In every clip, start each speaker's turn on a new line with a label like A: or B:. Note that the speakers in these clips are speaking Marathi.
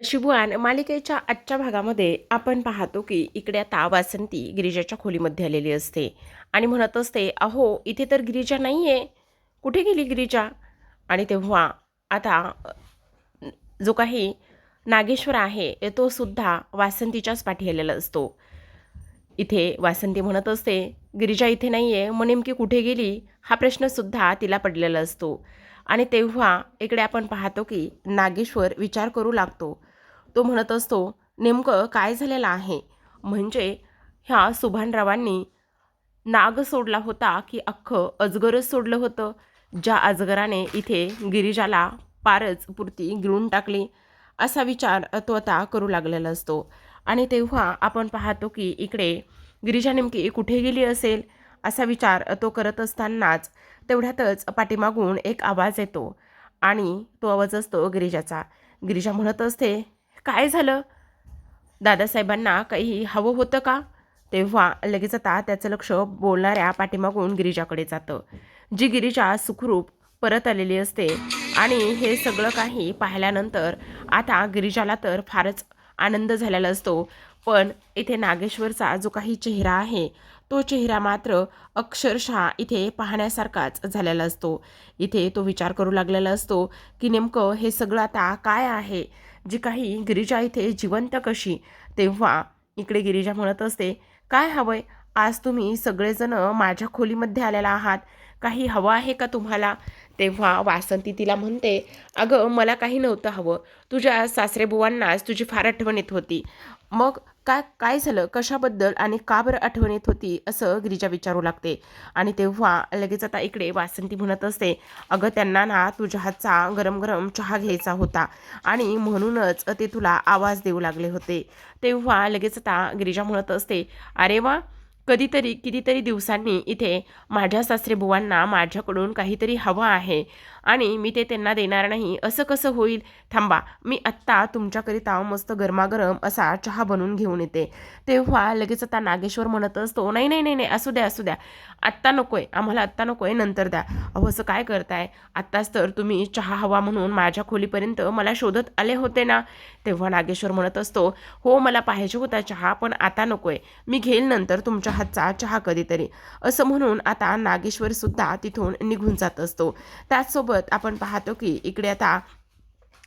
A: शिबुआन मालिकेच्या आजच्या भागामध्ये आपण पाहतो की इकडे आता वासंती गिरिजाच्या खोलीमध्ये आलेली असते आणि म्हणत असते, अहो इथे तर गिरिजा नाही आहे, कुठे गेली गिरिजा? आणि तेव्हा आता जो काही नागेश्वर आहे तो सुद्धा वासंतीच्याच पाठी आलेला असतो. इथे वासंती म्हणत असते, गिरिजा इथे नाही आहे, मग नेमकी कुठे गेली हा प्रश्नसुद्धा तिला पडलेला असतो. आणि तेव्हा इकडे आपण पाहतो की नागेश्वर विचार करू लागतो. तो म्हणत असतो, नेमकं काय झालेलं आहे? म्हणजे ह्या सुभानरावांनी नाग सोडला होता की अख्खं अजगरच सोडलं होतं, ज्या अजगराने इथे गिरिजाला पारच पुरती गिळून टाकली, असा विचार तो आता करू लागलेला असतो. आणि तेव्हा आपण पाहतो की इकडे गिरिजा नेमकी कुठे गेली असेल असा विचार तो करत असतानाच तेवढ्यातच पाठीमागून एक आवाज येतो आणि तो आवाज असतो गिरिजाचा. गिरिजा म्हणत असते, काय झालं? दादासाहेबांना काही हवं होतं का? तेव्हा लगेच आता त्याचं लक्ष बोलणाऱ्या पाठीमागून गिरिजाकडे जातं. जी गिरिजा सुखरूप परत आलेली असते आणि हे सगळं काही पाहिल्यानंतर आता गिरिजाला तर फारच आनंद झालेला असतो. पण इथे नागेश्वरचा जो काही चेहरा आहे तो चेहरा मात्र अक्षरशः इथे पाहण्यासारखाच झालेला असतो. इथे तो विचार करू लागलेला असतो की नेमकं हे सगळं आता काय आहे, जी काही गिरिजा इथे जिवंत कशी? तेव्हा इकडे गिरिजा म्हणत असते, काय हवंय? आज तुम्ही सगळेजण माझ्या खोलीमध्ये आलेला आहात, काही हवं आहे का तुम्हाला? तेव्हा वासंती तिला म्हणते, अगं मला काही नव्हतं हवं, तुझ्या सासरेबुवांनाच तुझी फार आठवण येत होती. मग काय काय झालं, कशाबद्दल आणि का बरं आठवण येत होती असं गिरिजा विचारू लागते. आणि तेव्हा लगेच आता इकडे वासंती म्हणत असते, अगं त्यांना ना तुझ्या हातचा गरम गरम चहा घ्यायचा होता आणि म्हणूनच ते तुला आवाज देऊ लागले होते. तेव्हा लगेच आता गिरिजा म्हणत असते, अरे वा, कधीतरी कितीतरी दिवसांनी इथे माझ्या सासरेबुवांना माझ्याकडून काहीतरी हवं आहे आणि मी ते त्यांना देणार नाही असं कसं होईल? थांबा, मी आत्ता तुमच्याकरिता मस्त गरमागरम असा चहा बनवून घेऊन येते. तेव्हा लगेच आता नागेश्वर म्हणत असतो, नाही नाही नाही नाही, असू द्या असू द्या, आत्ता नको आहे, आम्हाला आत्ता नको आहे, नंतर द्या. अहो असं काय करताय? आत्ताच तर तुम्ही चहा हवा म्हणून माझ्या खोलीपर्यंत मला शोधत आले होते ना. तेव्हा नागेश्वर म्हणत असतो, हो मला पाहिजे होता चहा, पण आता नको आहे, मी घेईल नंतर तुमच्या हातचा चहा कधीतरी, असं म्हणून आता नागेश्वर सुद्धा तिथून निघून जात असतो. त्याचसोबत आपण पाहतो की इकडे आता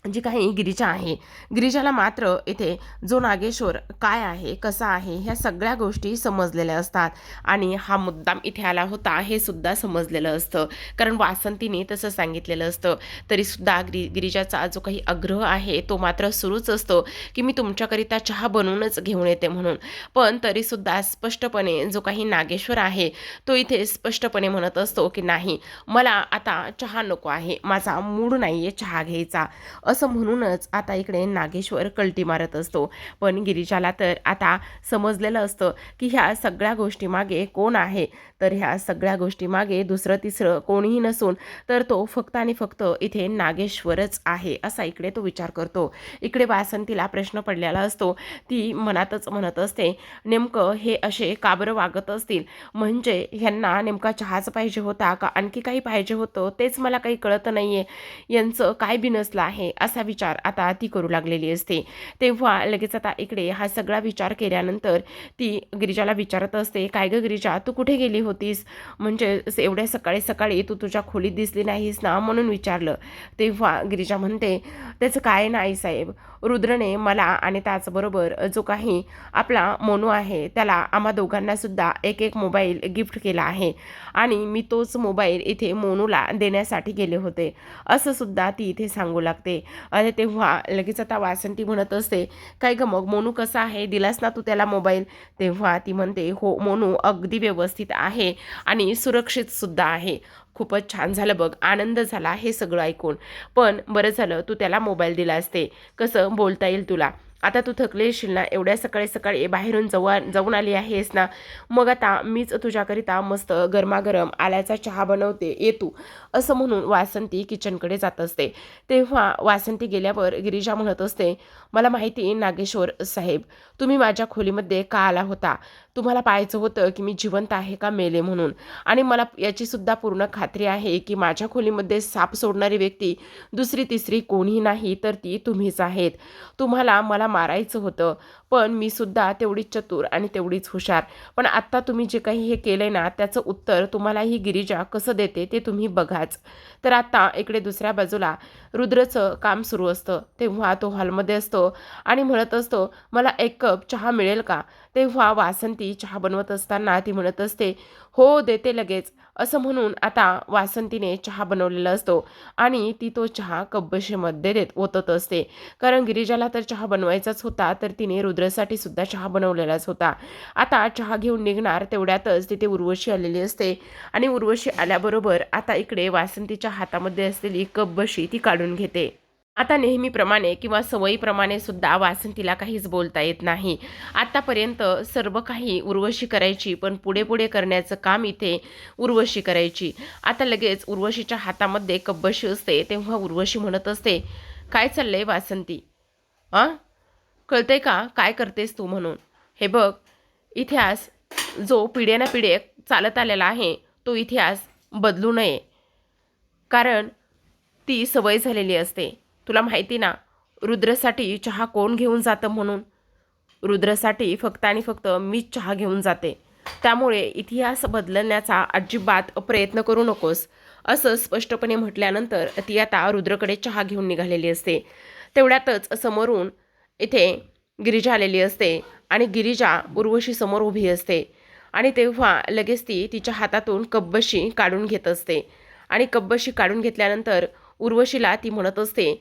A: जी काही गिरिजा आहे, गिरिजाला मात्र इथे जो नागेश्वर काय आहे, कसा आहे, ह्या सगळ्या गोष्टी समजलेल्या असतात आणि हा मुद्दाम इथे आला होता हे सुद्धा समजलेलं असतं, कारण वासंतीने तसं सांगितलेलं असतं. तरीसुद्धा गिरिजाचा जो काही आग्रह आहे तो मात्र सुरूच असतो की मी तुमच्याकरिता चहा बनवूनच घेऊन येते म्हणून. पण तरीसुद्धा स्पष्टपणे जो काही नागेश्वर आहे तो इथे स्पष्टपणे म्हणत असतो की नाही, मला आता चहा नको आहे, माझा मूड नाही आहे चहा घ्यायचा, असं म्हणूनच आता इकडे नागेश्वर कल्टी मारत असतो. पण गिरिजाला तर आता समजलेलं असतं की ह्या सगळ्या गोष्टी मागे कोण आहे, तर ह्या सगळ्या गोष्टी मागे दुसरं तिसरं कोणीही नसून तर तो फक्त आणि फक्त इथे नागेश्वरच आहे, असा इकडे तो विचार करतो. इकडे वासंतीला प्रश्न पडलेला असतो. ती मनातच म्हणत असते, नेमकं हे असे का बरं वागत असतील? म्हणजे ह्यांना नेमका चहाच पाहिजे होता का आणखी काही पाहिजे होतं तेच मला काही कळत नाहीये, यांचं काय बिनसलं आहे असा विचार आता ती करू लागलेली असते. तेव्हा लगेच आता इकडे हा सगळा विचार केल्यानंतर ती गिरिजाला विचारत असते, काय गं गिरिजा, तू कुठे गेली होतीस? म्हणजे एवढ्या सकाळी सकाळी तू तुझ्या खोलीत दिसली नाहीस ना म्हणून विचारलं. तेव्हा गिरिजा म्हणते, त्याचं काय नाही साहेब, रुद्रने मला आणि त्याचबरोबर जो काही आपला मोनू आहे त्याला आम्हा दोघांना सुद्धा एक एक मोबाईल गिफ्ट केला आहे आणि मी तोच मोबाईल इथे मोनूला देण्यासाठी गेले होते, असं सुद्धा ती इथे सांगू लागते. आणि तेव्हा लगेच आता वासंती म्हणत असते, काय गं मग मोनू कसा आहे, दिलास ना तू त्याला मोबाईल? तेव्हा ती म्हणते, हो मोनू अगदी व्यवस्थित आहे आणि सुरक्षित सुद्धा आहे. खूपच छान झालं बघ, आनंद झाला हे सगळं ऐकून. पण बरं झालं तू त्याला मोबाईल दिला असते, कसं बोलता येईल तुला. आता तू थकली असशील ना, एवढ्या सकाळी सकाळी बाहेरून जाऊन आली आहेस ना, मग आता मीच तुझ्याकरिता मस्त गरमागरम आल्याचा चहा बनवते, ये तू, असं म्हणून वासंती किचनकडे जात असते. तेव्हा वासंती गेल्यावर गिरिजा म्हणत असते, मला माहिती नागेश्वर साहेब, तुम्ही माझ्या खोलीमध्ये का आला होता. तुम्हाला पाहायचं होतं की मी जिवंत आहे का मेले म्हणून, आणि मला याची सुद्धा पूर्ण खात्री आहे की माझ्या खोलीमध्ये साप सोडणारी व्यक्ती दुसरी तिसरी कोणी नाही तर ती तुम्हीच आहेत. तुम्हाला मला मारायचं होतं, पण मी सुद्धा तेवढीच चतुर आणि तेवढीच हुशार. पण आत्ता तुम्ही जे काही हे केलंय ना, त्याचं उत्तर तुम्हाला ही गिरिजा कसं देते ते तुम्ही बघाच. तर आता इकडे दुसऱ्या बाजूला रुद्रचं काम सुरू असतं. तेव्हा तो हॉलमध्ये असतो आणि म्हणत असतो, मला 1 कप चहा मिळेल का. तेव्हा वासंती चहा बनवत असताना ती म्हणत असते, हो देते लगेच, असं म्हणून आता वासंतीने चहा बनवलेला असतो आणि ती तो चहा कपबशीमध्ये ओतत असते. कारण गिरिजाला तर चहा बनवायचाच होता, तर तिने रुद्रसाठी सुद्धा चहा बनवलेलाच होता. आता चहा घेऊन निघणार तेवढ्यातच तिथे उर्वशी आलेली असते आणि उर्वशी आल्याबरोबर आता इकडे वासंतीच्या हातामध्ये असलेली कपबशी ती काढून घेते. आता नेहमीप्रमाणे किंवा सवयीप्रमाणे सुद्धा वासंतीला काहीच बोलता येत नाही. आतापर्यंत सर्व काही उर्वशी करायची, पण पुढे पुढे करण्याचं काम इथे उर्वशी करायची. आता लगेच उर्वशीच्या हातामध्ये कपबशी असते. तेव्हा उर्वशी म्हणत असते, काय चाललंय वासंती, कळतंय का काय करतेस तू म्हणून. हे बघ, इतिहास जो पिढ्यानपिढे चालत आलेला आहे तो इतिहास बदलू नये, कारण ती सवय झालेली असते. तुला माहिती ना, रुद्रसाठी चहा कोण घेऊन जातं म्हणून. रुद्रसाठी फक्त आणि फक्त मीच चहा घेऊन जाते. त्यामुळे इतिहास बदलण्याचा अजिबात प्रयत्न करू नकोस, असं स्पष्टपणे म्हटल्यानंतर ती आता रुद्रकडे चहा घेऊन निघालेली असते. तेवढ्यातच समोरून इथे गिरिजा आलेली असते आणि गिरिजा उर्वशी समोर उभी असते आणि तेव्हा लगेच ती तिच्या हातातून कपबशी काढून घेत असते आणि कपबशी काढून घेतल्यानंतर उर्वशीला ती म्हणत असते,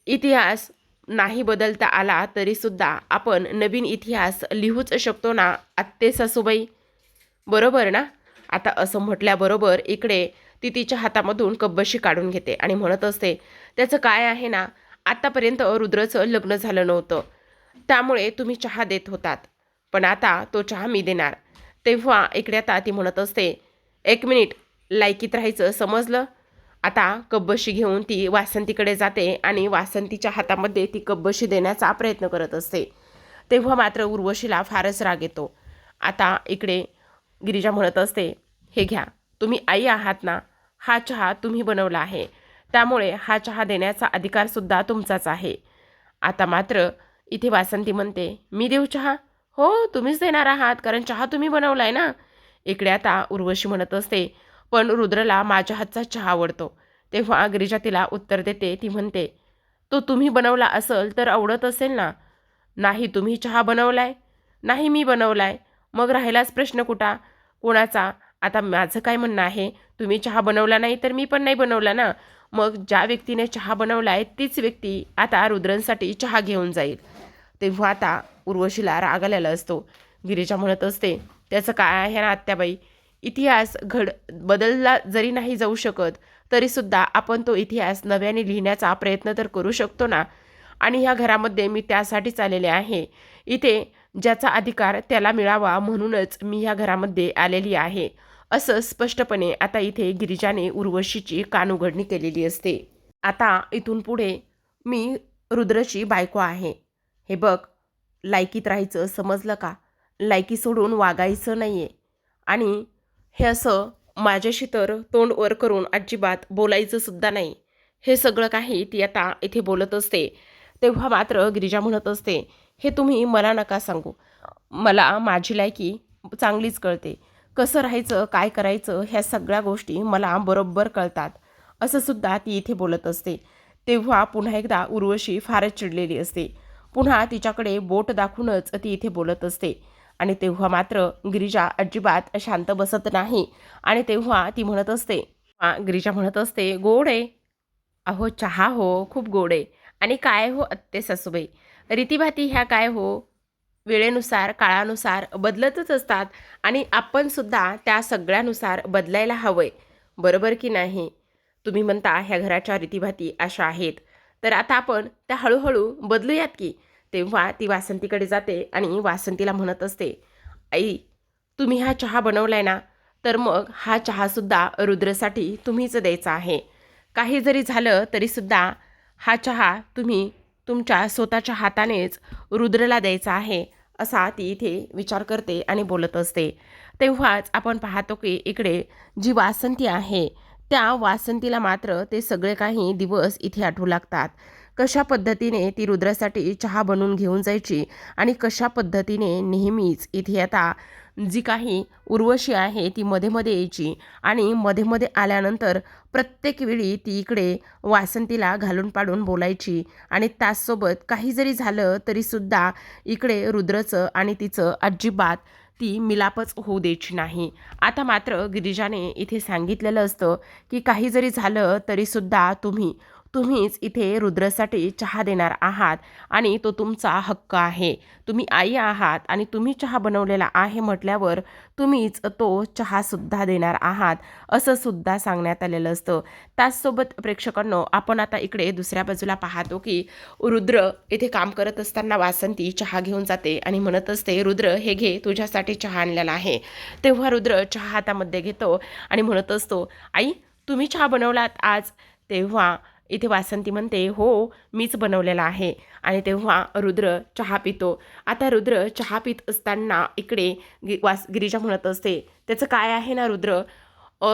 A: इतिहास नाही बदलता आला तरीसुद्धा आपण नवीन इतिहास लिहूच शकतो ना आत्ते सासूबाई, बरोबर ना. आता असं म्हटल्याबरोबर इकडे ती तिच्या हातामधून कपबशी काढून घेते आणि म्हणत असते, त्याचं काय आहे ना, आत्तापर्यंत रुद्रचं लग्न झालं नव्हतं, त्यामुळे तुम्ही चहा देत होतात, पण आता तो चहा मी देणार. तेव्हा इकडे आता ती म्हणत असते, 1 मिनिट, लायकीत राहायचं समजलं. आता कपबशी घेऊन ती वासंतीकडे जाते आणि वासंतीच्या हातामध्ये ती कपबशी देण्याचा प्रयत्न करत असते. तेव्हा मात्र उर्वशीला फारच राग येतो. आता इकडे गिरिजा म्हणत असते, हे घ्या, तुम्ही आई आहात ना, हा चहा तुम्ही बनवला आहे, त्यामुळे हा चहा देण्याचा अधिकारसुद्धा तुमचाच आहे. आता मात्र इथे वासंती म्हणते, मी देऊ चहा. हो, तुम्हीच देणार आहात, कारण चहा तुम्ही बनवलाय ना. इकडे आता उर्वशी म्हणत असते, पण रुद्रला माझ्या हातचा चहा आवडतो. तेव्हा गिरिजा तिला उत्तर देते. ती म्हणते, तो तुम्ही बनवला असेल तर आवडत असेल ना. नाही तुम्ही चहा बनवलाय, नाही मी बनवलाय, मग राहिलाच प्रश्न कोणाचा. आता माझं काय म्हणणं आहे, तुम्ही चहा बनवला नाही तर मी पण नाही बनवला ना. मग ज्या व्यक्तीने चहा बनवलाय तीच व्यक्ती आता रुद्रांसाठी चहा घेऊन जाईल. तेव्हा आता उर्वशीला राग आलेला असतो. गिरिजा म्हणत असते, त्याचं काय आहे ना आत्याबाई, इतिहास बदलला जरी नाही जाऊ शकत तरीसुद्धा आपण तो इतिहास नव्याने लिहिण्याचा प्रयत्न तर करू शकतो ना. आणि ह्या घरामध्ये मी त्यासाठीच आलेले आहे. इथे ज्याचा अधिकार त्याला मिळावा म्हणूनच मी ह्या घरामध्ये आलेली आहे, असं स्पष्टपणे आता इथे गिरिजाने उर्वशीची कानउघडणी केलेली असते. आता इथून पुढे मी रुद्रची बायको आहे. हे बघ, लायकीत राहायचं समजलं का. लायकी सोडून वागायचं नाही आहे, आणि हे असं माझ्याशी तर तोंड वर करून अजिबात बोलायचं सुद्धा नाही. हे सगळं काही ती आता इथे बोलत असते. तेव्हा मात्र गिरिजा म्हणत असते, हे तुम्ही मला नका सांगू, मला माझी लायकी चांगलीच कळते. कसं राहायचं, काय करायचं, ह्या सगळ्या गोष्टी मला बरोबर कळतात, असं सुद्धा ती इथे बोलत असते. तेव्हा पुन्हा एकदा उर्वशी फारच चिडलेली असते. पुन्हा तिच्याकडे बोट दाखवूनच ती इथे बोलत असते. आणि तेव्हा मात्र गिरिजा अजिबात शांत बसत नाही आणि तेव्हा ती म्हणत असते, गिरिजा म्हणत असते, गोड आहे. अहो चहा हो, खूप गोड आहे. आणि काय हो आत्ते सासूबाई, रीतीभाती ह्या काय हो, वेळेनुसार काळानुसार बदलतच असतात आणि आपण सुद्धा त्या सगळ्यानुसार बदलायला हवंय, बरोबर की नाही. तुम्ही म्हणता ह्या घराच्या रीतीभाती अशा आहेत, तर आता आपण त्या हळूहळू बदलूयात की. तेव्हा ती वासंतीकडे जाते आणि वासंतीला म्हणत असते, आई तुम्ही हा चहा बनवलाय ना, तर मग हा चहासुद्धा रुद्रसाठी तुम्हीच द्यायचा आहे. काही जरी झालं तरीसुद्धा हा चहा तुम्ही तुमच्या स्वतःच्या हातानेच रुद्रला द्यायचा आहे, असा ती इथे विचार करते आणि बोलत असते. तेव्हाच आपण पाहतो की इकडे जी वासंती आहे, त्या वासंतीला मात्र ते सगळे काही दिवस इथे आठवू लागतात. कशा पद्धतीने ती रुद्रासाठी चहा बनवून घेऊन जायची आणि कशा पद्धतीने नेहमीच इथे आता जी काही उर्वशी आहे ती मध्ये मध्ये यायची आणि मध्ये मध्ये आल्यानंतर प्रत्येक वेळी ती इकडे वासंतीला घालून पाडून बोलायची आणि त्याचसोबत काही जरी झालं तरीसुद्धा इकडे रुद्रचं आणि तिचं अजिबात ती मिलापच होऊ द्यायची नाही. आता मात्र गिरिजाने इथे सांगितलेलं असतं की काही जरी झालं तरीसुद्धा तुम्हीच इथे रुद्रसाठी चहा देणार आहात आणि तो तुमचा हक्क आहे. तुम्ही आई आहात आणि तुम्ही चहा बनवलेला आहे म्हटल्यावर तुम्हीच तो चहासुद्धा देणार आहात, असं सुद्धा सांगण्यात आलेलं असतं. त्याचसोबत प्रेक्षकांनो, आपण आता इकडे दुसऱ्या बाजूला पाहतो की रुद्र इथे काम करत असताना वासंती चहा घेऊन जाते आणि म्हणत असते, रुद्र हे घे, तुझ्यासाठी चहा आणलेला आहे. तेव्हा रुद्र चहा हातामध्ये घेतो आणि म्हणत असतो, आई तुम्ही चहा बनवलात आज? तेव्हा इथे वासंती म्हणते, हो मीच बनवलेला आहे. आणि तेव्हा रुद्र चहा पितो. आता रुद्र चहा पित असताना इकडे गिरिजा म्हणत असते, त्याचं काय आहे ना रुद्र,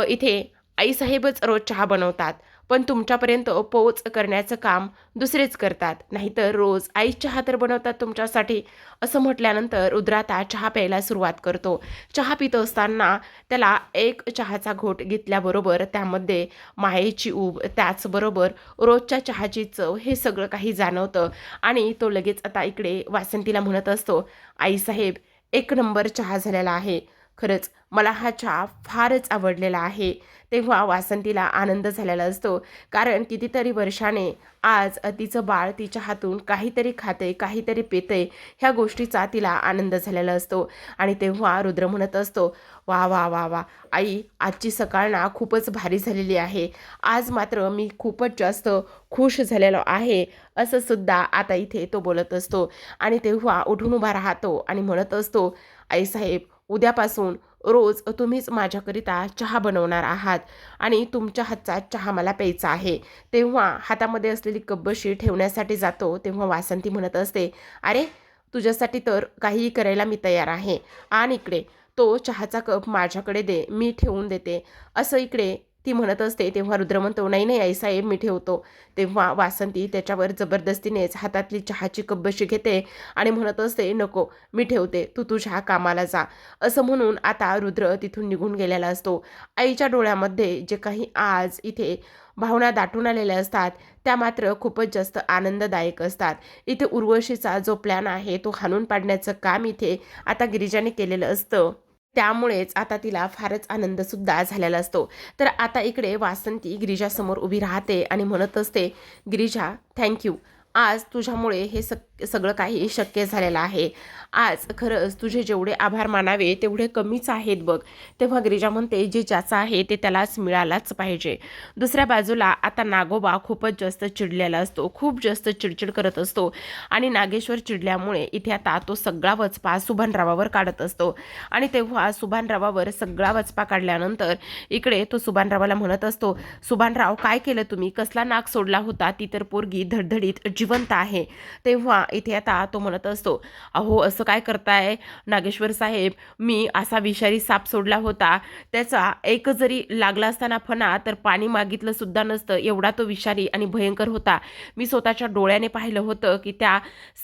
A: इथे आईसाहेबच रोज चहा बनवतात, पण तुमच्यापर्यंत पोच करण्याचं काम दुसरेच करतात. नाहीतर रोज आई चहा तर बनवतात तुमच्यासाठी. असं म्हटल्यानंतर रुद्र आता चहा प्यायला सुरुवात करतो. चहा पित असताना त्याला एक चहाचा घोट घेतल्याबरोबर त्यामध्ये मायेची ऊब, त्याचबरोबर रोजच्या चहाची चव, हे सगळं काही जाणवतं आणि तो लगेच आता इकडे वासंतीला म्हणत असतो, आईसाहेब एक नंबर चहा झालेला आहे. खरंच मला हा चहा फारच आवडलेला आहे. तेव्हा वासंतीला आनंद झालेला असतो, कारण कितीतरी वर्षाने आज तिचं बाळ तिच्या हातून काहीतरी खाते, काहीतरी पेते, ह्या गोष्टीचा तिला आनंद झालेला असतो. आणि तेव्हा रुद्र म्हणत असतो, वा वा वा वा आई, आजची सकाळ ना खूपच भारी झालेली आहे. आज मात्र मी खूपच जास्त खुश झालेलो आहे, असं सुद्धा आता इथे तो बोलत असतो. आणि तेव्हा उठून उभा राहतो आणि म्हणत असतो, आईसाहेब उद्यापासून रोज तुम्हीच माझ्याकरिता चहा बनवणार आहात आणि तुमच्या हातचा चहा मला प्यायचा आहे. तेव्हा हातामध्ये असलेली कपबशी ठेवण्यासाठी जातो. तेव्हा वासंती म्हणत असते, अरे तुझ्यासाठी तर काहीही करायला मी तयार आहे. आणि इकडे तो चहाचा कप माझ्याकडे दे, मी ठेवून देते, असं इकडे ती म्हणत असते. तेव्हा रुद्र म्हणतो, नाही नाही आईसाहेब मी ठेवतो. तेव्हा वासंती त्याच्यावर जबरदस्तीनेच हातातली चहाची कपबशी घेते आणि म्हणत असते, नको मी ठेवते, तू तुझ्या कामाला जा. असं म्हणून आता रुद्र तिथून निघून गेलेला असतो. आईच्या डोळ्यामध्ये जे काही आज इथे भावना दाटून आलेल्या असतात त्या मात्र खूपच जास्त आनंददायक असतात. इथे उर्वशीचा जो प्लॅन आहे तो हाणून पाडण्याचं काम इथे आता गिरिजाने केलेलं असतं. त्यामुळेच आता तिला फारच आनंदसुद्धा झालेला असतो. तर आता इकडे वासंती गिरिजासमोर उभी राहते आणि म्हणत असते, गिरिजा थँक्यू, आज तुझ्यामुळे हे सगळं काही शक्य झालेलं आहे. आज खरंच तुझे जेवढे आभार मानावे तेवढे कमीच आहेत बघ. तेव्हा गिरिजा म्हणते, जे ज्याचं आहे ते त्यालाच मिळालाच पाहिजे. दुसऱ्या बाजूला आता नागोबा खूपच जास्त चिडलेला असतो, खूप जास्त चिडचिड करत असतो आणि नागेश्वर चिडल्यामुळे इथे आता तो सगळा वचपा सुभानरावावर काढत असतो. आणि तेव्हा सुभानरावावर सगळा वचपा काढल्यानंतर इकडे तो सुभानरावाला म्हणत असतो, सुभानराव काय केलं तुम्ही, कसला नाग सोडला होता, ती तर पोरगी धडधडीत जिवंत आहे. तेव्हा इथे आता तो म्हणत असतो, अहो असं काय करताय नागेश्वर साहेब, मी असा विषारी साप सोडला होता, त्याचा एक जरी लागला असताना फणा तर पाणी मागितलं सुद्धा नसतं, एवढा तो विषारी आणि भयंकर होता. मी स्वतःच्या डोळ्याने पाहिलं होतं की त्या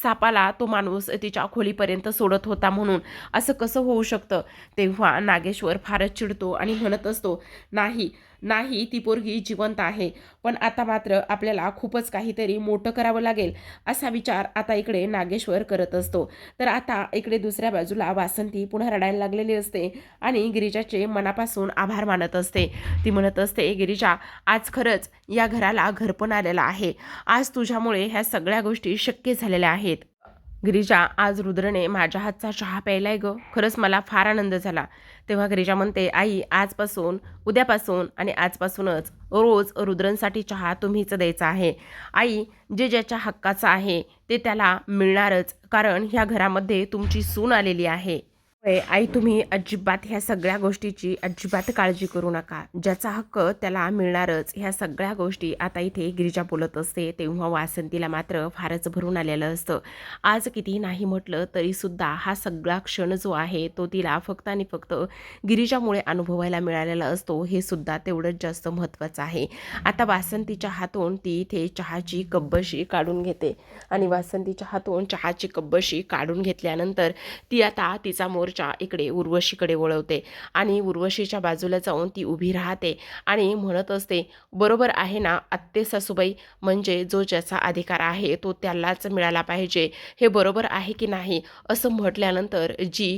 A: सापाला तो माणूस तिच्या खोलीपर्यंत सोडत होता, म्हणून असं कसं होऊ शकतं. तेव्हा नागेश्वर फारच चिडतो आणि म्हणत असतो, नाही नाही ती पोरगी जिवंत आहे, पण आता मात्र आपल्याला खूपच काहीतरी मोठं करावं लागेल, असा विचार आता इकडे नागेश्वर करत असतो. तर आता इकडे दुसऱ्या बाजूला वासंती पुन्हा रडायला लागलेली असते आणि गिरिजाचे मनापासून आभार मानत असते. ती म्हणत असते, गिरिजा आज खरंच या घराला घरपण आलेलं आहे, आज तुझ्यामुळे ह्या सगळ्या गोष्टी शक्य झालेल्या आहेत. गिरिजा, आज रुद्रने माझ्या हातचा चहा प्यायलाय गं, खरंच मला फार आनंद झाला. तेव्हा गिरिजा म्हणते, आई आजपासून, उद्यापासून आणि आजपासूनच रोज रुद्रंसाठी चहा तुम्हीच द्यायचा आहे. आई, जे ज्याच्या हक्काचं आहे ते त्याला मिळणारच, कारण ह्या घरामध्ये तुमची सून आलेली आहे. होय, आई तुम्ही अजिबात ह्या सगळ्या गोष्टीची अजिबात काळजी करू नका. ज्याचा हक्क त्याला मिळणारच. ह्या सगळ्या गोष्टी आता इथे गिरिजा बोलत असते तेव्हा वासंतीला मात्र फारच भरून आलेलं असतं. आज कितीही नाही म्हटलं तरीसुद्धा हा सगळा क्षण जो आहे तो तिला फक्त आणि फक्त गिरिजामुळे अनुभवायला मिळालेला असतो, हे सुद्धा तेवढंच जास्त महत्त्वाचं आहे. आता वासंतीच्या हातून ती इथे चहाची कब्बशी काढून घेते आणि वासंतीच्या हातून चहाची कब्बशी काढून घेतल्यानंतर ती आता तिचा मोर्चा इकडे उर्वशीकडे वळवते आणि उर्वशीच्या बाजूला जाऊन ती उभी राहते आणि म्हणत असते, बरोबर आहे ना आत्ते सासूबाई, म्हणजे जो ज्याचा अधिकार आहे तो त्यालाच मिळाला पाहिजे, हे बरोबर आहे की नाही. असं म्हटल्यानंतर जी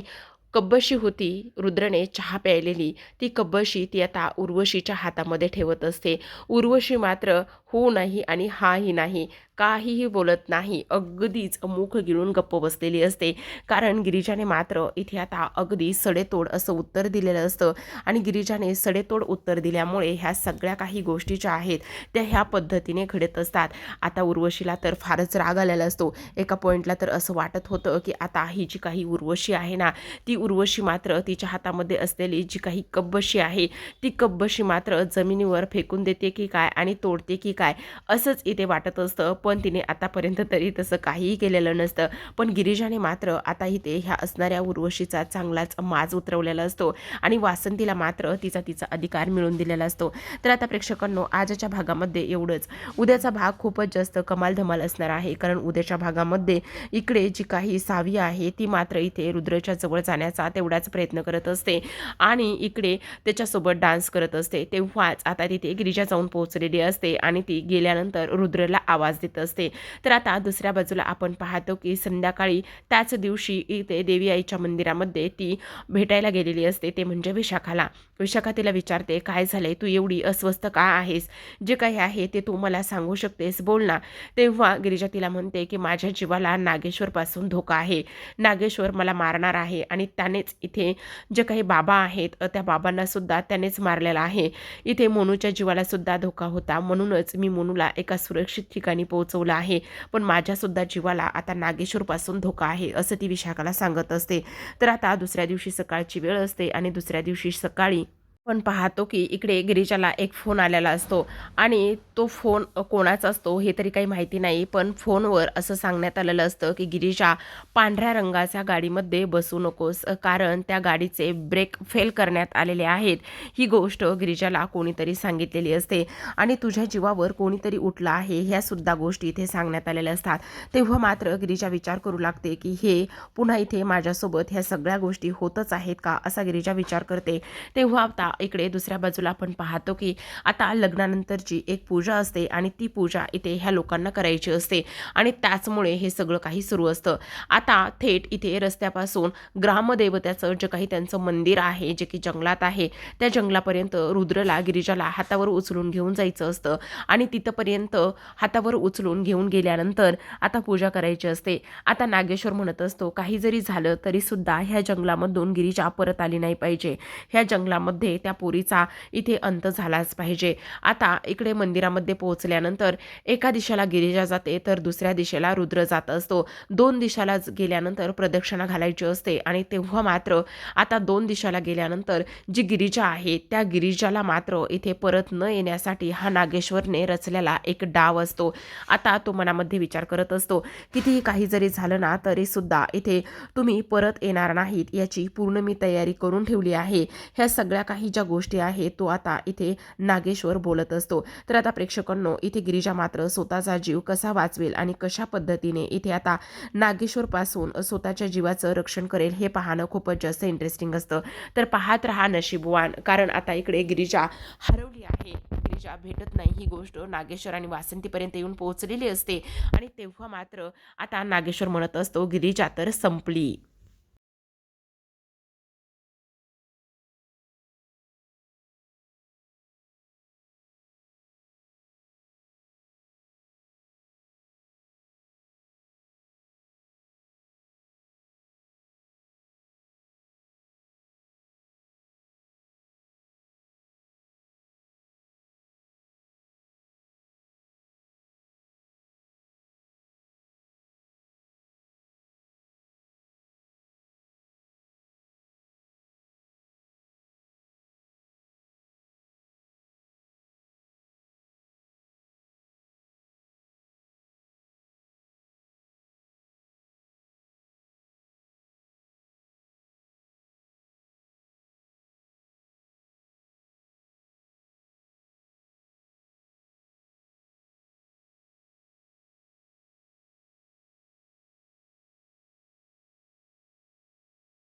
A: कब्बशी होती रुद्रने चहा प्यायलेली, ती कब्बशी ती आता उर्वशीच्या हातामध्ये ठेवत असते. उर्वशी मात्र हो नाही आणि हाही नाही, काहीही बोलत नाही, अगदीच मुख गिळून गप्प बसलेली असते. कारण गिरिजाने मात्र इथे आता अगदी सडेतोड असं उत्तर दिलेलं असतं आणि गिरिजाने सडेतोड उत्तर दिल्यामुळे ह्या सगळ्या काही गोष्टी ज्या आहेत त्या ह्या पद्धतीने घडत असतात. आता उर्वशीला तर फारच राग आलेला असतो. एका पॉईंटला तर असं वाटत होतं की आता ही जी काही उर्वशी आहे ना, ती उर्वशी मात्र तिच्या हातामध्ये असलेली जी काही कब्बशी आहे ती कब्बशी मात्र जमिनीवर फेकून देते की काय आणि तोडते की काय, असंच इथे वाटत असतं. पण तिने आतापर्यंत तरी तसं काहीही केलेलं नसतं. पण गिरिजाने मात्र आता इथे ह्या असणाऱ्या उर्वशीचा चांगलाच माज उतरवलेला असतो आणि वासंतीला मात्र तिचा अधिकार मिळवून दिलेला असतो. तर आता प्रेक्षकांनो, आजच्या भागामध्ये एवढंच. उद्याचा भाग खूपच जास्त कमाल धमाल असणार आहे, कारण उद्याच्या भागामध्ये इकडे जी काही सावी आहे ती मात्र इथे रुद्रच्या जवळ जाण्याचा तेवढाच प्रयत्न करत असते आणि इकडे त्याच्यासोबत डान्स करत असते. तेव्हाच आता तिथे गिरिजा जाऊन पोहोचलेली असते आणि ती गेल्यानंतर रुद्रला आवाज देत असते. तर आता दुसऱ्या बाजूला आपण पाहतो की संध्याकाळी त्याच दिवशी इथे देवी आईच्या मंदिरामध्ये ती भेटायला गेलेली असते, ते म्हणजे विशाखाला. विशाखा तिला विचारते, काय झालंय, तू एवढी अस्वस्थ का आहेस, जे काही आहे ते तू मला सांगू शकतेस, बोल ना. तेव्हा गिरिजा तिला म्हणते की माझ्या जीवाला नागेश्वरपासून धोका आहे. नागेश्वर मला मारणार आहे आणि त्यानेच इथे जे काही बाबा आहेत त्या बाबांना सुद्धा त्यानेच मारलेला आहे. इथे मोनूच्या जीवाला सुद्धा धोका होता, म्हणूनच मी मोनूला एका सुरक्षित ठिकाणी पोहोचवलं आहे. पण माझ्यासुद्धा जीवाला आता नागेश्वरपासून धोका आहे, असं ती विशाखाला सांगत असते. तर आता दुसऱ्या दिवशी सकाळची वेळ असते आणि दुसऱ्या दिवशी सकाळी पण पाहतो की इकडे गिरिजाला एक फोन आलेला असतो आणि तो फोन कोणाचा असतो हे तरी काही माहिती नाही. पण फोनवर असं सांगण्यात आलेलं असतं की गिरिजा, पांढऱ्या रंगाच्या गाडीमध्ये बसू नकोस, कारण त्या गाडीचे ब्रेक फेल करण्यात आलेले आहेत. ही गोष्ट गिरिजाला कोणीतरी सांगितलेली असते आणि तुझ्या जीवावर कोणीतरी उठलं आहे, ह्या सुद्धा गोष्टी इथे सांगण्यात आलेल्या असतात. तेव्हा मात्र गिरिजा विचार करू लागते की हे पुन्हा इथे माझ्यासोबत ह्या सगळ्या गोष्टी होतच आहेत का, असा गिरिजा विचार करते. तेव्हा आता इकडे दुसऱ्या बाजूला आपण पाहतो की आता लग्नानंतरची एक पूजा असते आणि ती पूजा इथे ह्या लोकांना करायची असते आणि त्याचमुळे हे सगळं काही सुरू असतं. आता थेट इथे रस्त्यापासून ग्रामदेवत्याचं जे काही त्यांचं मंदिर आहे, जे की जंगलात आहे, त्या जंगलापर्यंत रुद्रला गिरिजाला हातावर उचलून घेऊन जायचं असतं आणि तिथंपर्यंत हातावर उचलून घेऊन गेल्यानंतर आता पूजा करायची असते. आता नागेश्वर म्हणत असतो, काही जरी झालं तरी सुद्धा ह्या जंगलामधून गिरिजा परत आली नाही पाहिजे, ह्या जंगलामध्ये त्या पोरीचा इथे अंत झालाच पाहिजे. आता इकडे मंदिरामध्ये पोहोचल्यानंतर एका दिशेला गिरिजा जाते तर दुसऱ्या दिशेला रुद्र जात असतो. दोन दिशाला गेल्यानंतर प्रदक्षिणा घालायची असते आणि तेव्हा मात्र आता दोन दिशाला गेल्यानंतर जी गिरिजा आहे त्या गिरिजाला मात्र इथे परत न येण्यासाठी हा नागेश्वरने रचलेला एक डाव असतो. आता तो मनामध्ये विचार करत असतो, कितीही काही जरी झालं ना तरी सुद्धा इथे तुम्ही परत येणार नाहीत याची पूर्ण मी तयारी करून ठेवली आहे. ह्या सगळ्या काही ज्या गोष्टी आहेत तो आता इथे नागेश्वर बोलत असतो. तर आता प्रेक्षकांनो, इथे गिरिजा मात्र स्वतःचा जीव कसा वाचवेल आणि कशा पद्धतीने इथे आता नागेश्वरपासून स्वतःच्या जीवाचं रक्षण करेल हे पाहणं खूपच जास्त इंटरेस्टिंग असतं. तर पाहत रहा नशीबवान, कारण आता इकडे गिरिजा हरवली आहे, गिरिजा भेटत नाही. ही गोष्ट नागेश्वर आणि वासंतीपर्यंत येऊन पोहोचलेली असते आणि तेव्हा मात्र आता नागेश्वर म्हणत असतो, गिरिजा तर संपली.